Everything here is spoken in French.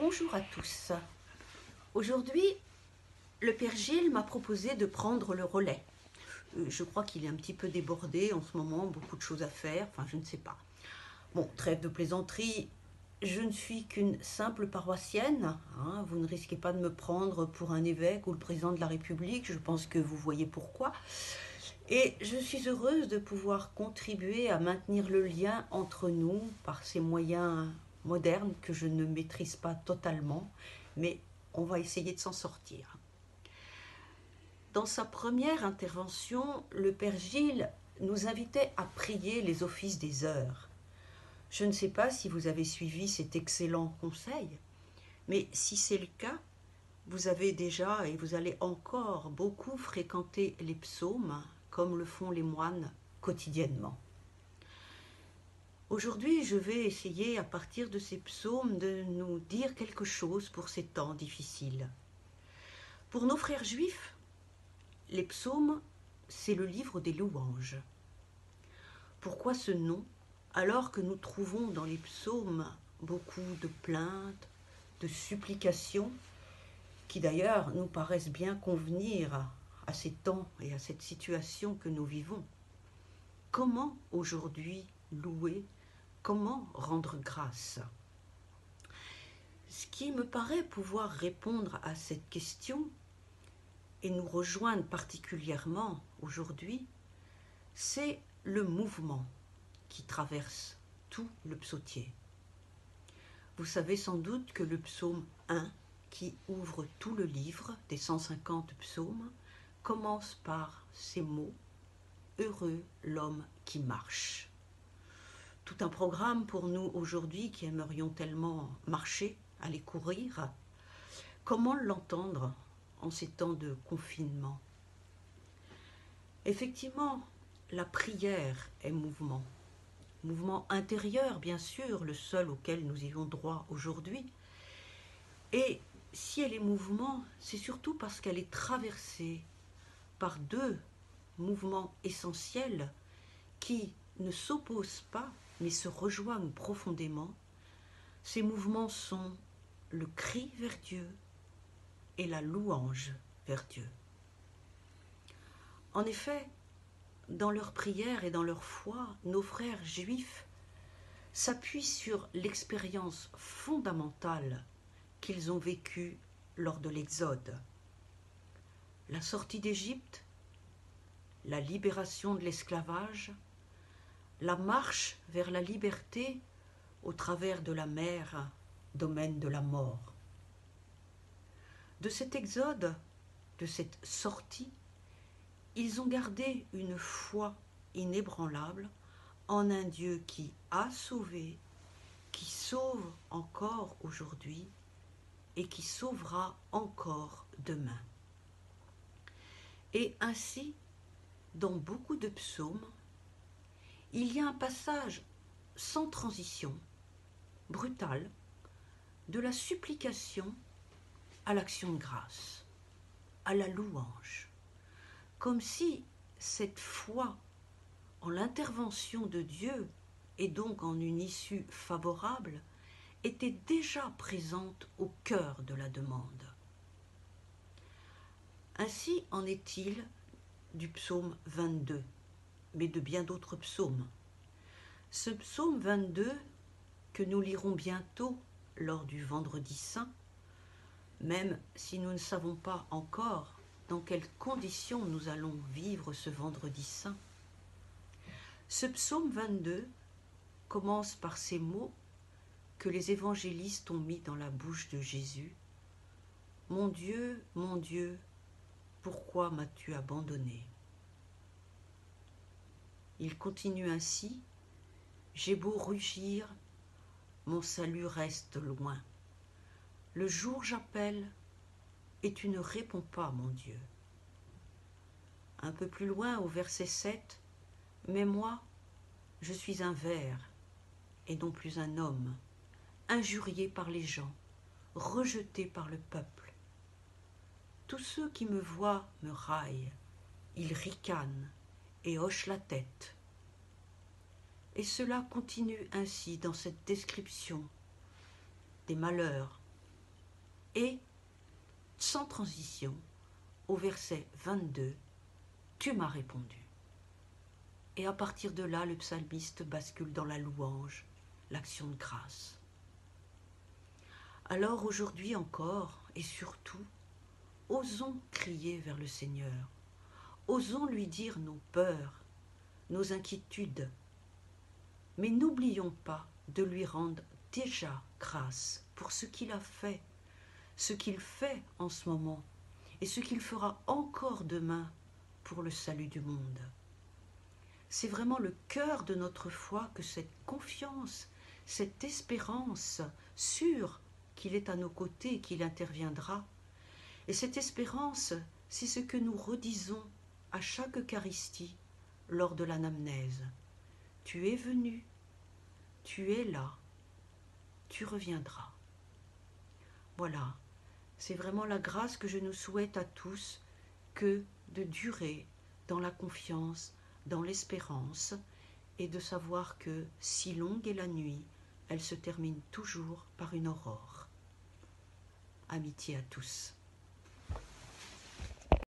Bonjour à tous. Aujourd'hui, le Père Gilles m'a proposé de prendre le relais. Je crois qu'il est un petit peu débordé en ce moment, beaucoup de choses à faire, enfin je ne sais pas. Bon, trêve de plaisanterie, je ne suis qu'une simple paroissienne, hein, vous ne risquez pas de me prendre pour un évêque ou le président de la République, je pense que vous voyez pourquoi. Et je suis heureuse de pouvoir contribuer à maintenir le lien entre nous par ces moyens modernes que je ne maîtrise pas totalement, mais on va essayer de s'en sortir. Dans sa première intervention, le Père Gilles nous invitait à prier les offices des heures. Je ne sais pas si vous avez suivi cet excellent conseil, mais si c'est le cas, vous avez déjà et vous allez encore beaucoup fréquenter les psaumes comme le font les moines quotidiennement. Aujourd'hui, je vais essayer à partir de ces psaumes de nous dire quelque chose pour ces temps difficiles. Pour nos frères juifs, les psaumes, c'est le livre des louanges. Pourquoi ce nom alors que nous trouvons dans les psaumes beaucoup de plaintes, de supplications qui d'ailleurs nous paraissent bien convenir à ces temps et à cette situation que nous vivons. Comment aujourd'hui louer? Comment rendre grâce? Ce qui me paraît pouvoir répondre à cette question et nous rejoindre particulièrement aujourd'hui, c'est le mouvement qui traverse tout le psautier. Vous savez sans doute que le psaume 1, qui ouvre tout le livre des 150 psaumes, commence par ces mots « Heureux l'homme qui marche ». Tout un programme pour nous aujourd'hui qui aimerions tellement marcher, aller courir. Comment l'entendre en ces temps de confinement? Effectivement, la prière est mouvement. Mouvement intérieur, bien sûr, le seul auquel nous ayons droit aujourd'hui. Et si elle est mouvement, c'est surtout parce qu'elle est traversée par deux mouvements essentiels qui ne s'opposent pas, mais se rejoignent profondément. Ces mouvements sont le cri vers Dieu et la louange vers Dieu. En effet, dans leur prière et dans leur foi, nos frères juifs s'appuient sur l'expérience fondamentale qu'ils ont vécue lors de l'Exode. La sortie d'Égypte, la libération de l'esclavage, la marche vers la liberté au travers de la mer, domaine de la mort. De cet exode, de cette sortie, ils ont gardé une foi inébranlable en un Dieu qui a sauvé, qui sauve encore aujourd'hui et qui sauvera encore demain. Et ainsi, dans beaucoup de psaumes, il y a un passage sans transition, brutal, de la supplication à l'action de grâce, à la louange, comme si cette foi en l'intervention de Dieu et donc en une issue favorable était déjà présente au cœur de la demande. Ainsi en est-il du psaume 22, mais de bien d'autres psaumes. Ce psaume 22, que nous lirons bientôt lors du Vendredi Saint, même si nous ne savons pas encore dans quelles conditions nous allons vivre ce Vendredi Saint, ce psaume 22 commence par ces mots que les évangélistes ont mis dans la bouche de Jésus. « Mon Dieu, pourquoi m'as-tu abandonné ?» Il continue ainsi. « J'ai beau rugir, mon salut reste loin. Le jour j'appelle, et tu ne réponds pas, mon Dieu. » Un peu plus loin, au verset 7, « Mais moi, je suis un ver, et non plus un homme, injurié par les gens, rejeté par le peuple. Tous ceux qui me voient me raillent, ils ricanent et hochent la tête. » Et cela continue ainsi dans cette description des malheurs, Et, sans transition, au verset 22, tu m'as répondu. Et à partir de là, le psalmiste bascule dans la louange, l'action de grâce. Alors aujourd'hui encore, et surtout, osons crier vers le Seigneur. Osons lui dire nos peurs, nos inquiétudes. Mais n'oublions pas de lui rendre déjà grâce pour ce qu'il a fait, ce qu'il fait en ce moment et ce qu'il fera encore demain pour le salut du monde. C'est vraiment le cœur de notre foi que cette confiance, cette espérance sûre qu'il est à nos côtés et qu'il interviendra. Et cette espérance, c'est ce que nous redisons à chaque Eucharistie lors de l'anamnèse. Tu es venu, tu es là, tu reviendras. Voilà, c'est vraiment la grâce que je nous souhaite à tous, que de durer dans la confiance, dans l'espérance, et de savoir que, si longue est la nuit, elle se termine toujours par une aurore. Amitié à tous.